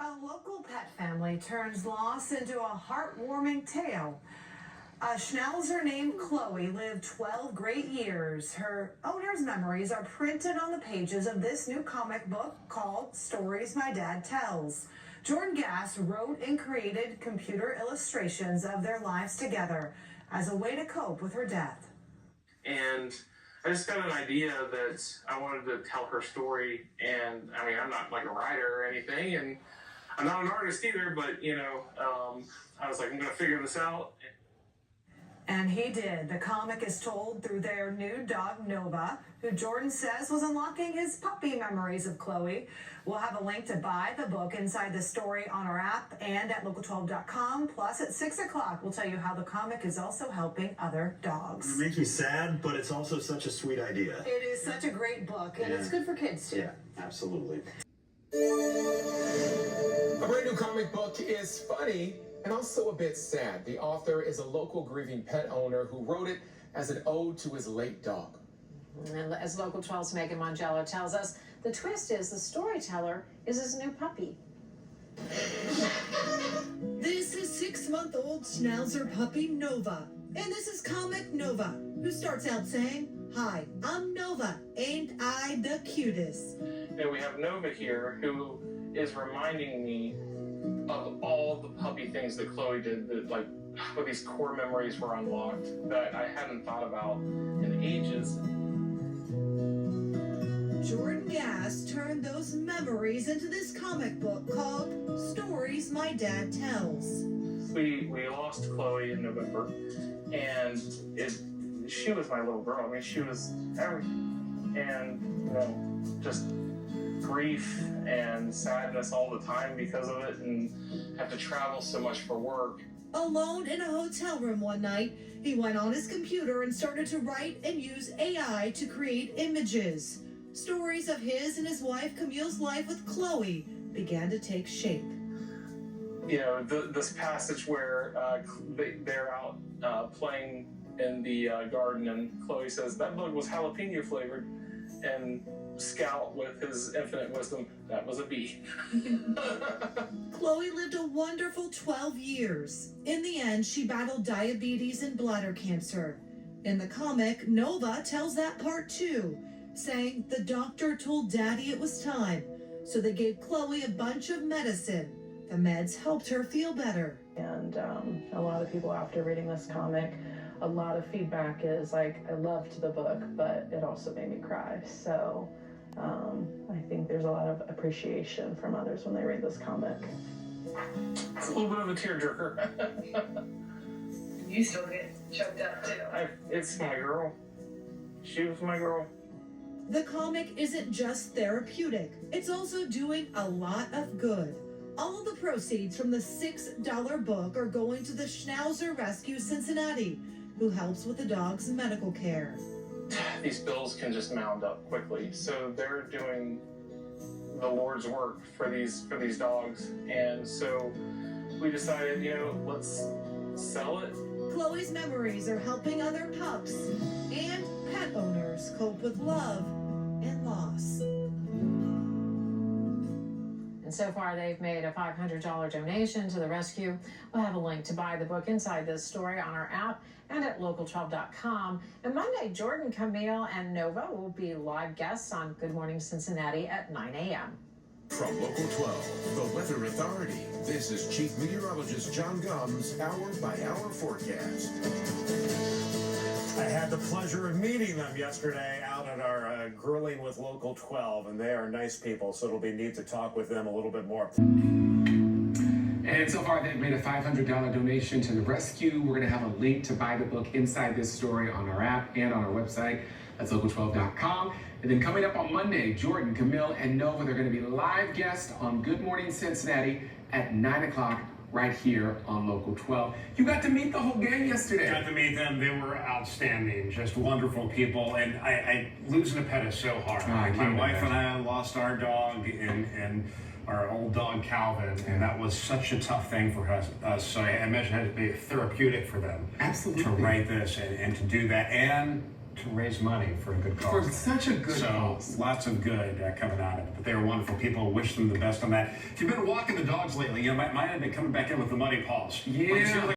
A local pet family turns loss into a heartwarming tale. A Schnauzer named Chloe lived 12 great years. Her owner's memories are printed on the pages of this new comic book called Stories My Dad Tells. Jordan Gass wrote and created computer illustrations of their lives together as a way to cope with her death. And I just got an idea that I wanted to tell her story, and I mean, I'm not like a writer or anything, and I'm not an artist either, but I was like, I'm gonna figure this out. And he did. The comic is told through their new dog, Nova, who Jordan says was unlocking his puppy memories of Chloe. We'll have a link to buy the book inside the story on our app and at Local12.com. Plus, at 6 o'clock, we'll tell you how the comic is also helping other dogs. It makes me sad, but it's also such a sweet idea. It is such a great book, and it's good for kids, too. Yeah, absolutely. A brand new comic book is funny and also a bit sad. The author is a local grieving pet owner who wrote it as an ode to his late dog. And as Local 12's Megan Mongello tells us, the twist is the storyteller is his new puppy. This is 6-month-old Schnauzer puppy Nova. And this is comic Nova, who starts out saying, "Hi, I'm Nova, ain't I the cutest?" And we have Nova here, who is reminding me of all the puppy things that Chloe did, that like where these core memories were unlocked that I hadn't thought about in ages. Jordan Gass turned those memories into this comic book called Stories My Dad Tells. We lost Chloe in November, and she was my little girl. I mean, she was everything, and just grief and sadness all the time because of it, and have to travel so much for work. Alone in a hotel room one night, he went on his computer and started to write and use AI to create images. Stories of his and his wife Camille's life with Chloe began to take shape. You know, this passage where they're out playing in the garden, and Chloe says, "That bug was jalapeno flavored," and Scout, with his infinite wisdom, "That was a bee." Chloe lived a wonderful 12 years. In the end, she battled diabetes and bladder cancer. In the comic, Nova tells that part too, saying the doctor told Daddy it was time, so they gave Chloe a bunch of medicine. The meds helped her feel better. And a lot of people after reading this comic, a lot of feedback is like, I loved the book, but it also made me cry. So I think there's a lot of appreciation from others when they read this comic. It's a little bit of a tearjerker. You still get choked up too. It's my girl. She was my girl. The comic isn't just therapeutic, it's also doing a lot of good. All of the proceeds from the $6 book are going to the Schnauzer Rescue Cincinnati, who helps with the dog's medical care. These bills can just mound up quickly, so they're doing the Lord's work for these dogs, and so we decided, let's sell it. Chloe's memories are helping other pups and pet owners cope with love and loss. And so far, they've made a $500 donation to the rescue. We'll have a link to buy the book inside this story on our app and at Local12.com. And Monday, Jordan, Camille, and Nova will be live guests on Good Morning Cincinnati at 9 a.m. From Local 12, the Weather Authority, this is Chief Meteorologist John Gumbs' hour-by-hour forecast. I had the pleasure of meeting them yesterday out at our grilling with Local 12, and they are nice people, so it'll be neat to talk with them a little bit more. And so far, they've made a $500 donation to the rescue. We're going to have a link to buy the book inside this story on our app and on our website. That's Local12.com. And then coming up on Monday, Jordan, Camille, and Nova, they're going to be live guests on Good Morning Cincinnati at 9 o'clock right here on Local 12. You got to meet the whole gang yesterday. Got to meet them. They were outstanding, just wonderful people. And I losing a pet is so hard. My wife and I lost our dog and our old dog Calvin, and that was such a tough thing for us. So I imagine it had to be therapeutic for them. Absolutely. To write this and to do that and to raise money for a good cause. For such a good so cause. Lots of good coming out of it. But they were wonderful people. Wish them the best on that. If you've been walking the dogs lately, you know, mine have been coming back in with the muddy paws. Yeah.